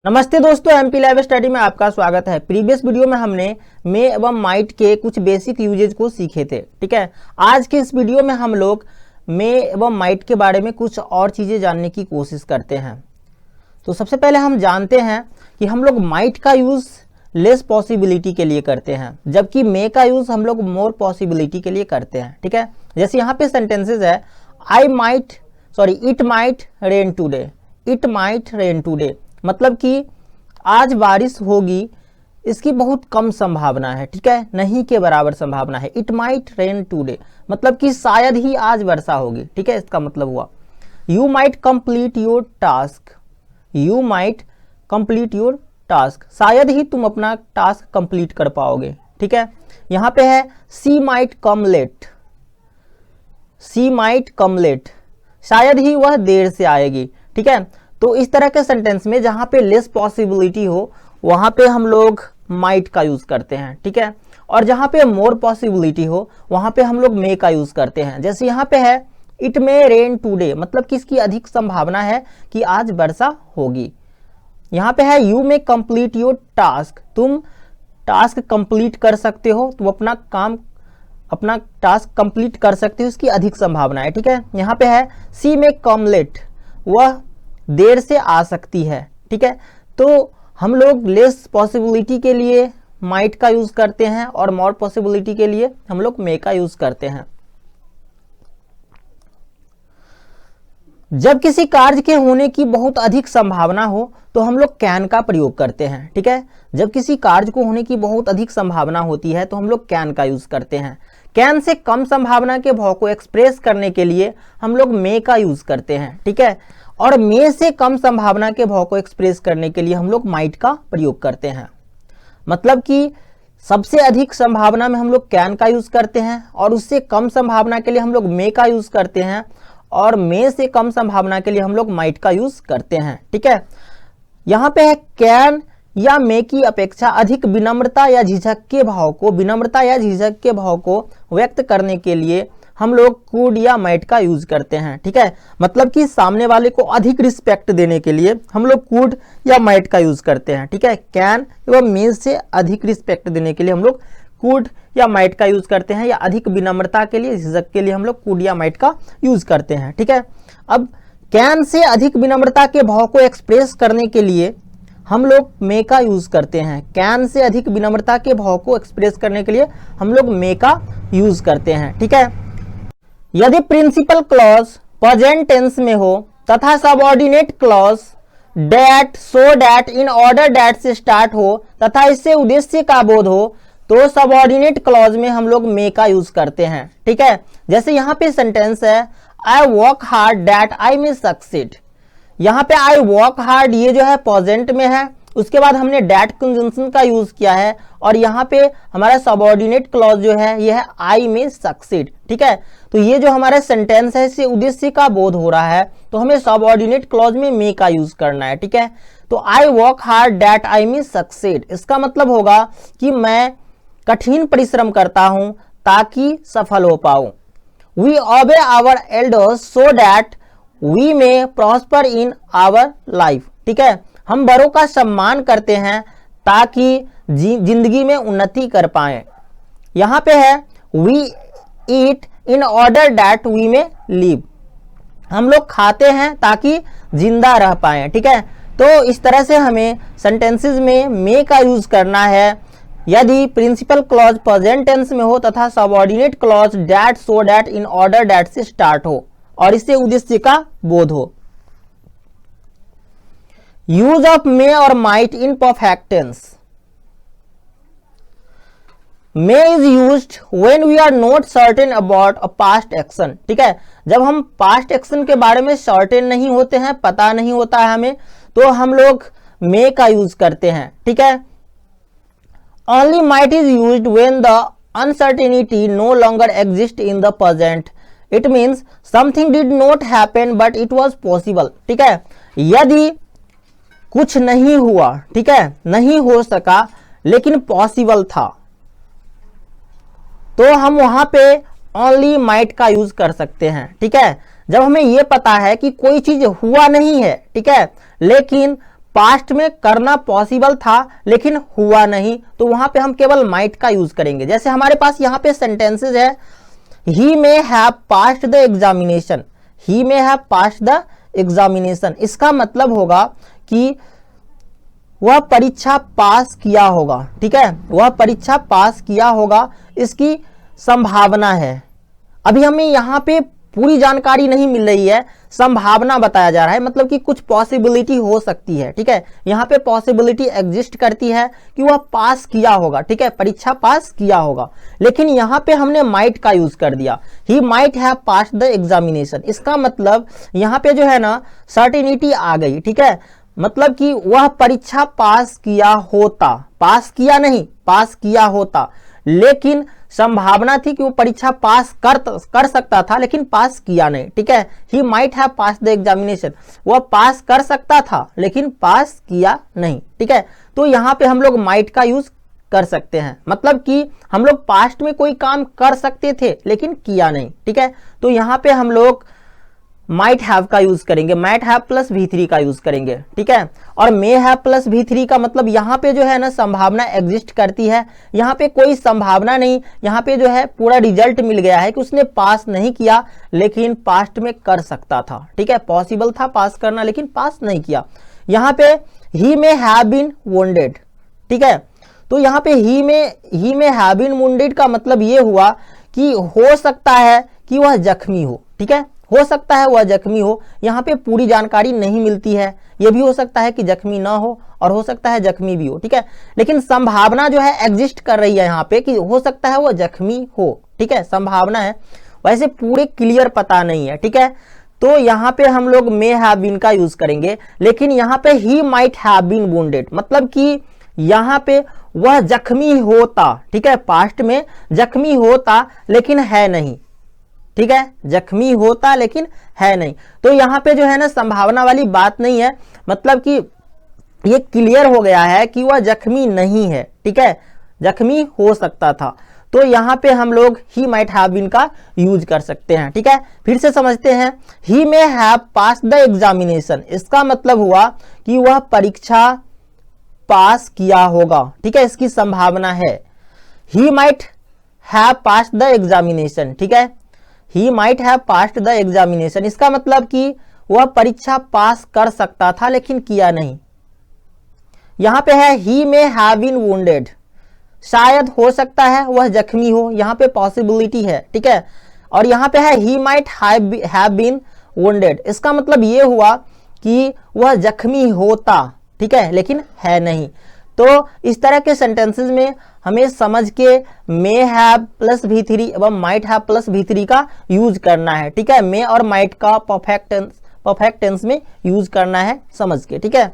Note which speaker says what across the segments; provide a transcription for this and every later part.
Speaker 1: नमस्ते दोस्तों, MP live study में आपका स्वागत है। प्रीवियस वीडियो में हमने मे एवं माइट के कुछ बेसिक यूजेज को सीखे थे। ठीक है, आज के इस वीडियो में हम लोग मे एवं माइट के बारे में कुछ और चीज़ें जानने की कोशिश करते हैं। तो सबसे पहले हम जानते हैं कि हम लोग माइट का यूज़ लेस पॉसिबिलिटी के लिए करते हैं, जबकि मे का यूज़ हम लोग मोर पॉसिबिलिटी के लिए करते हैं। ठीक है, जैसे यहाँ पे सेंटेंसेज है it might rain today. It might rain today मतलब कि आज बारिश होगी, इसकी बहुत कम संभावना है। ठीक है, नहीं के बराबर संभावना है। इट माइट रेन टूडे मतलब कि शायद ही आज वर्षा होगी। ठीक है, इसका मतलब हुआ you might complete your task. You might complete your task, शायद ही तुम अपना टास्क कंप्लीट कर पाओगे। ठीक है, यहाँ पे है सी माइट कम लेट। सी माइट कम लेट, शायद ही वह देर से आएगी। ठीक है, तो इस तरह के सेंटेंस में जहां पे लेस पॉसिबिलिटी हो वहां पे हम लोग माइट का यूज करते हैं। ठीक है, और जहां पे मोर पॉसिबिलिटी हो वहां पे हम लोग मे का यूज करते हैं। जैसे यहाँ पे है इट मे रेन टूडे मतलब कि इसकी अधिक संभावना है कि आज वर्षा होगी। यहाँ पे है you may complete your task, तुम टास्क कंप्लीट कर सकते हो, तुम अपना टास्क कंप्लीट कर सकते हो, इसकी अधिक संभावना है। ठीक है, यहाँ पे है सी मे कम लेट, वह देर से आ सकती है। ठीक है, तो हम लोग लेस पॉसिबिलिटी के लिए माइट का यूज करते हैं और मोर पॉसिबिलिटी के लिए हम लोग मे का यूज करते हैं। जब किसी कार्य के होने की बहुत अधिक संभावना हो तो हम लोग कैन का प्रयोग करते हैं। ठीक है, जब किसी कार्य को होने की बहुत अधिक संभावना होती है तो हम लोग कैन का यूज करते हैं। कैन से कम संभावना के भाव को एक्सप्रेस करने के लिए हम लोग मे का यूज करते हैं। ठीक है, और मे से कम संभावना के भाव को एक्सप्रेस करने के लिए हम लोग माइट का प्रयोग करते हैं। मतलब कि सबसे अधिक संभावना में हम लोग कैन का यूज करते हैं और उससे कम संभावना के लिए हम लोग मे का यूज करते हैं और मे से कम संभावना के लिए हम लोग माइट का यूज करते हैं। ठीक है, यहाँ पे है कैन या मे की अपेक्षा अधिक विनम्रता या झिझक के भाव को व्यक्त करने के लिए हम लोग कुड या माइट का यूज करते हैं। ठीक है, मतलब कि सामने वाले को अधिक रिस्पेक्ट देने के लिए हम लोग कुड या माइट का यूज करते हैं। ठीक है, कैन एवं मे से अधिक रिस्पेक्ट देने के लिए हम लोग कुड या माइट का यूज करते हैं, या अधिक विनम्रता के लिए, झिझक के लिए हम लोग कुड या माइट का यूज करते हैं। ठीक है, अब कैन से अधिक विनम्रता के भाव को एक्सप्रेस करने के लिए हम लोग मे का यूज करते हैं। कैन से अधिक विनम्रता के भाव को एक्सप्रेस करने के लिए हम लोग मे का यूज करते हैं। ठीक है, यदि प्रिंसिपल क्लॉज प्रेजेंट टेंस में हो तथा subordinate clause that, so that, in order that से स्टार्ट हो तथा इससे उद्देश्य का बोध हो तो सबऑर्डिनेट क्लॉज में हम लोग मे का यूज करते हैं। ठीक है, जैसे यहाँ पे सेंटेंस है I work hard that I may succeed. यहाँ पे आई वर्क हार्ड ये जो है प्रेजेंट में है, उसके बाद हमने डैट कंजंक्शन का यूज किया है और यहाँ पे हमारा सबऑर्डिनेट क्लॉज जो है ये है आई में सक्सीड। ठीक है, तो ये जो हमारा सेंटेंस है इससे उद्देश्य का बोध हो रहा है तो हमें सबऑर्डिनेट क्लॉज में मे का यूज करना है। ठीक है, तो आई वर्क हार्ड डैट आई में सक्सीड, इसका मतलब होगा कि मैं कठिन परिश्रम करता हूं ताकि सफल हो पाऊं। We obey our elders so that we may prosper in our life. ठीक है, हम बड़ों का सम्मान करते हैं ताकि जिंदगी में उन्नति कर पाए। यहाँ पे है we eat in order that we may live, हम लोग खाते हैं ताकि जिंदा रह पाए। ठीक है, तो इस तरह से हमें सेंटेंसेस में मे का यूज करना है यदि प्रिंसिपल क्लॉज प्रेजेंट टेंस में हो तथा subordinate clause that, so that, in order that से स्टार्ट हो और इससे उद्देश्य का बोध हो। यूज ऑफ मे और might in perfect tense. May is used when we are not certain about a past action. ठीक है, जब हम पास्ट एक्शन के बारे में सर्टेन नहीं होते हैं, पता नहीं होता है हमें, तो हम लोग मे का यूज करते हैं। ठीक है, only might is used when the uncertainty no longer exist in the present. It means something did not happen but it was possible. ठीक है, यदि कुछ नहीं हुआ, ठीक है, नहीं हो सका लेकिन पॉसिबल था, तो हम वहां पे ओनली माइट का यूज कर सकते हैं। ठीक है, जब हमें यह पता है कि कोई चीज हुआ नहीं है, ठीक है, लेकिन पास्ट में करना पॉसिबल था लेकिन हुआ नहीं, तो वहां पे हम केवल माइट का यूज करेंगे। जैसे हमारे पास यहाँ पे सेंटेंसेज है, he may have passed the examination, he may have passed the examination, इसका मतलब होगा कि वह परीक्षा पास किया होगा। ठीक है, वह परीक्षा पास किया होगा, इसकी संभावना है। अभी हमें यहाँ पे पूरी जानकारी नहीं मिल रही है, संभावना बताया जा रहा है, मतलब कि कुछ पॉसिबिलिटी हो सकती है। ठीक है, यहाँ पे पॉसिबिलिटी एग्जिस्ट करती है कि वह पास किया होगा। ठीक है, परीक्षा पास किया होगा, लेकिन यहाँ पे हमने माइट का यूज कर दिया, ही might have passed the examination. इसका मतलब यहाँ पे जो है ना सर्टेनिटी आ गई। ठीक है, मतलब कि वह परीक्षा पास किया होता, पास किया नहीं, पास किया होता, लेकिन संभावना थी कि वो परीक्षा पास कर सकता था लेकिन पास किया नहीं। ठीक है, he might have pass the examination, वह पास कर सकता था लेकिन पास किया नहीं। ठीक है, तो यहाँ पे हम लोग माइट का यूज कर सकते हैं, मतलब कि हम लोग पास्ट में कोई काम कर सकते थे लेकिन किया नहीं। ठीक है, तो यहाँ पे हम लोग माइट हैव का यूज करेंगे, माइट हैव प्लस V3 का यूज करेंगे। ठीक है, और मे हैव प्लस V3 का मतलब यहाँ पे जो है ना संभावना एग्जिस्ट करती है, यहाँ पे कोई संभावना नहीं, यहाँ पे जो है पूरा रिजल्ट मिल गया है कि उसने पास नहीं किया लेकिन पास्ट में कर सकता था। ठीक है, पॉसिबल था पास करना लेकिन पास नहीं किया। यहाँ पे he may have been wounded. ठीक है, तो यहाँ पे he may have been wounded का मतलब ये हुआ कि हो सकता है कि वह जख्मी हो। ठीक है, हो सकता है वह जख्मी हो, यहाँ पे पूरी जानकारी नहीं मिलती है, ये भी हो सकता है कि जख्मी ना हो और हो सकता है जख्मी भी हो। ठीक है, लेकिन संभावना जो है एग्जिस्ट कर रही है यहाँ पे कि हो सकता है वह जख्मी हो। ठीक है, संभावना है, वैसे पूरे क्लियर पता नहीं है। ठीक है, तो यहाँ पे हम लोग मे हैव बीन का यूज करेंगे, लेकिन यहाँ पे he might have been wounded, मतलब कि यहाँ पे वह जख्मी होता। ठीक है, पास्ट में जख्मी होता लेकिन है नहीं। ठीक है, जख्मी होता लेकिन है नहीं, तो यहाँ पे जो है ना संभावना वाली बात नहीं है, मतलब कि ये क्लियर हो गया है कि वह जख्मी नहीं है। ठीक है, जख्मी हो सकता था, तो यहाँ पे हम लोग ही माइट हैव बीन का यूज कर सकते हैं। ठीक है, फिर से समझते हैं, he may have pass the examination, इसका मतलब हुआ कि वह परीक्षा पास किया होगा। ठीक है, इसकी संभावना है। He might have pass the examination, ठीक है, he might have passed the examination, इसका मतलब कि वह परीक्षा पास कर सकता था लेकिन किया नहीं। यहां पे है he may have been wounded, शायद हो सकता है वह जख्मी हो, यहां पे पॉसिबिलिटी है। ठीक है, और यहां पे है he might have been wounded, इसका मतलब ये हुआ कि वह जख्मी होता। ठीक है, लेकिन है नहीं। तो इस तरह के सेंटेंसेस में हमें समझ के मे हैव प्लस V3 एवं माइट हैव प्लस V3 का यूज करना है। ठीक है, मे और माइट का परफेक्ट टेंस में यूज करना है समझ के। ठीक है,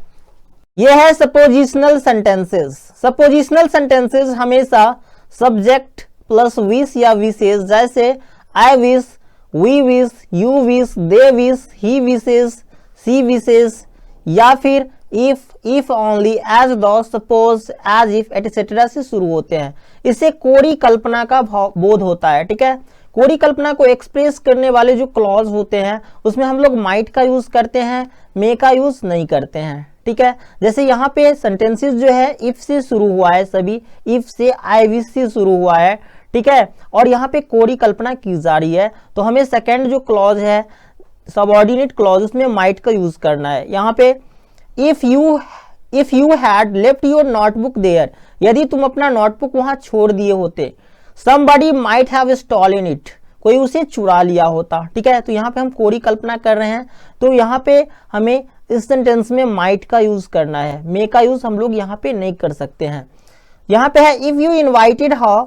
Speaker 1: ये है सपोजिशनल सेंटेंसेस। सपोजिशनल सेंटेंसेस हमेशा सब्जेक्ट प्लस विश या विशेष, जैसे I wish, we wish, you wish, they wish, he wishes, she wishes, या फिर if only, as though, suppose, as if, etc. से शुरू होते हैं। इससे कोरी कल्पना का बोध होता है। ठीक है, कोरी कल्पना को एक्सप्रेस करने वाले जो क्लॉज होते हैं उसमें हम लोग माइट का यूज करते हैं, मे का यूज नहीं करते हैं। ठीक है, जैसे यहाँ पे सेंटेंसेस जो है इफ से शुरू हुआ है, सभी इफ से, आई विश से शुरू हुआ है। ठीक है, और यहाँ पे कोरी कल्पना की जा रही है, तो हमें सेकेंड जो क्लॉज है सबऑर्डिनेट क्लॉज, उसमें माइट का यूज करना है। यहाँ पे if you had left your notebook there, यदि तुम अपना नोटबुक वहां छोड़ दिए होते, somebody might have stolen it, कोई उसे चुरा लिया होता। ठीक है, तो यहाँ पे हम कोरी कल्पना कर रहे हैं, तो यहाँ पे हमें इस सेंटेंस में माइट का यूज करना है, मे का यूज हम लोग यहाँ पे नहीं कर सकते हैं। यहाँ पे है if you invited her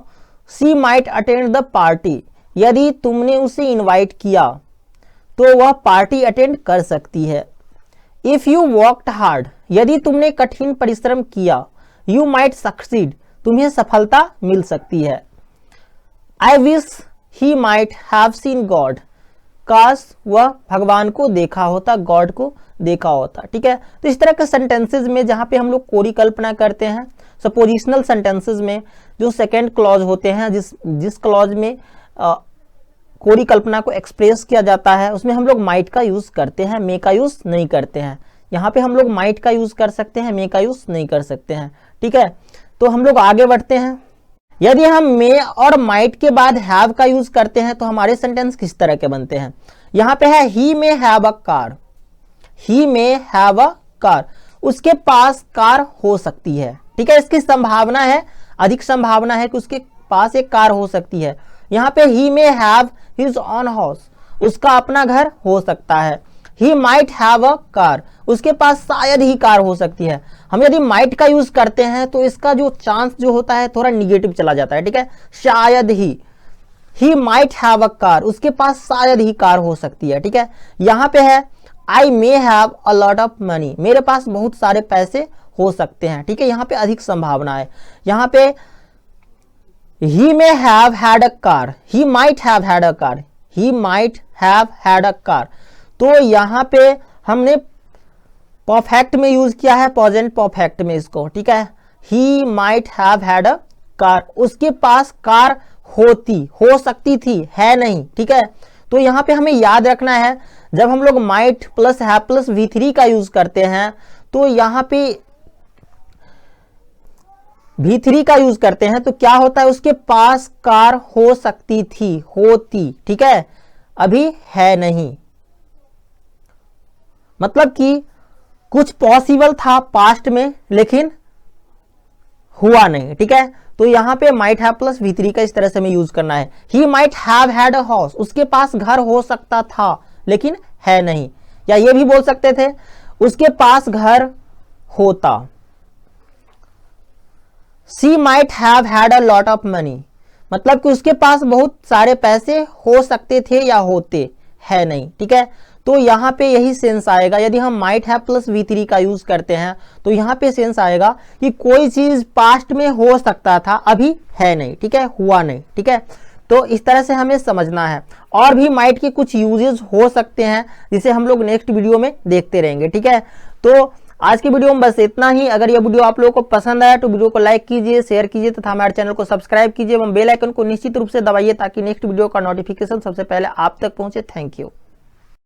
Speaker 1: she might attend the party, यदि तुमने उसे इन्वाइट किया तो वह पार्टी अटेंड कर सकती है। इफ यू वर्कड हार्ड, यदि तुमने कठिन परिश्रम किया, यू माइट सक्सीड, तुम्हें सफलता मिल सकती है। I wish he might have seen God, काश वह भगवान को देखा होता, गॉड को देखा होता। ठीक है, तो इस तरह के सेंटेंसेस में जहां पे हम लोग कोरी कल्पना करते हैं, सपोजिशनल सेंटेंसेस में जो सेकेंड क्लॉज होते हैं, जिस क्लॉज में कोरी कल्पना को एक्सप्रेस किया जाता है, उसमें हम लोग माइट का यूज करते हैं, मे का यूज नहीं करते हैं। यहाँ पे हम लोग माइट का यूज कर सकते हैं, मे का यूज नहीं कर सकते हैं। ठीक है, तो हम लोग आगे बढ़ते हैं। यदि हम मे और माइट के बाद हैव का यूज करते हैं तो हमारे सेंटेंस किस तरह के बनते हैं। यहाँ पे है he may have a car, he may have a car, उसके पास कार हो सकती है। ठीक है, इसकी संभावना है, अधिक संभावना है कि उसके पास एक कार हो सकती है। यहाँ पे he may have his own house, उसका अपना घर हो सकता है। He might have a car, उसके पास शायद ही कार हो सकती है। हम यदि माइट का यूज करते हैं तो इसका जो चांस जो होता है थोड़ा निगेटिव चला जाता है। ठीक है, शायद ही माइट हैव अ कार, उसके पास शायद ही कार हो सकती है। ठीक है, यहाँ पे है I may have a lot of money, मेरे पास बहुत सारे पैसे हो सकते हैं। ठीक है, यहाँ पे अधिक संभावना है। यहाँ पे he may have had a car, he might have had a car, he might have had a car, तो यहाँ पे हमने परफेक्ट में यूज किया है, प्रेजेंट परफेक्ट में इसको। ठीक है, he might have had a car, उसके पास कार होती, हो सकती थी, है नहीं। ठीक है, तो यहाँ पे हमें याद रखना है जब हम लोग might plus have plus V3 का यूज करते हैं तो यहाँ पे V3 का यूज करते हैं तो क्या होता है, उसके पास कार हो सकती थी, होती। ठीक है, अभी है नहीं, मतलब कि कुछ पॉसिबल था पास्ट में लेकिन हुआ नहीं। ठीक है, तो यहाँ पे माइट हैव प्लस V3 का इस तरह से हमें यूज करना है। He might have had a house, उसके पास घर हो सकता था लेकिन है नहीं। या ये भी बोल सकते थे उसके पास घर होता। She might have had a lot of money, मतलब कि उसके पास बहुत सारे पैसे हो सकते थे या होते, है नहीं। ठीक है, तो यहाँ पे यही सेंस आएगा। यदि हम माइट हैव प्लस V3 का यूज करते हैं तो यहाँ पे सेंस आएगा कि कोई चीज पास्ट में हो सकता था, अभी है नहीं। ठीक है, हुआ नहीं। ठीक है, तो इस तरह से हमें समझना है। और भी माइट के कुछ यूजेस हो सकते हैं जिसे हम लोग नेक्स्ट वीडियो में देखते रहेंगे। ठीक है, तो आज की वीडियो में बस इतना ही। अगर यह वीडियो आप लोगों को पसंद आया तो वीडियो को लाइक कीजिए, शेयर कीजिए तथा हमारे चैनल को सब्सक्राइब कीजिए एवं बेल आइकन को निश्चित रूप से दबाइए ताकि नेक्स्ट वीडियो का नोटिफिकेशन सबसे पहले आप तक पहुंचे। Thank you.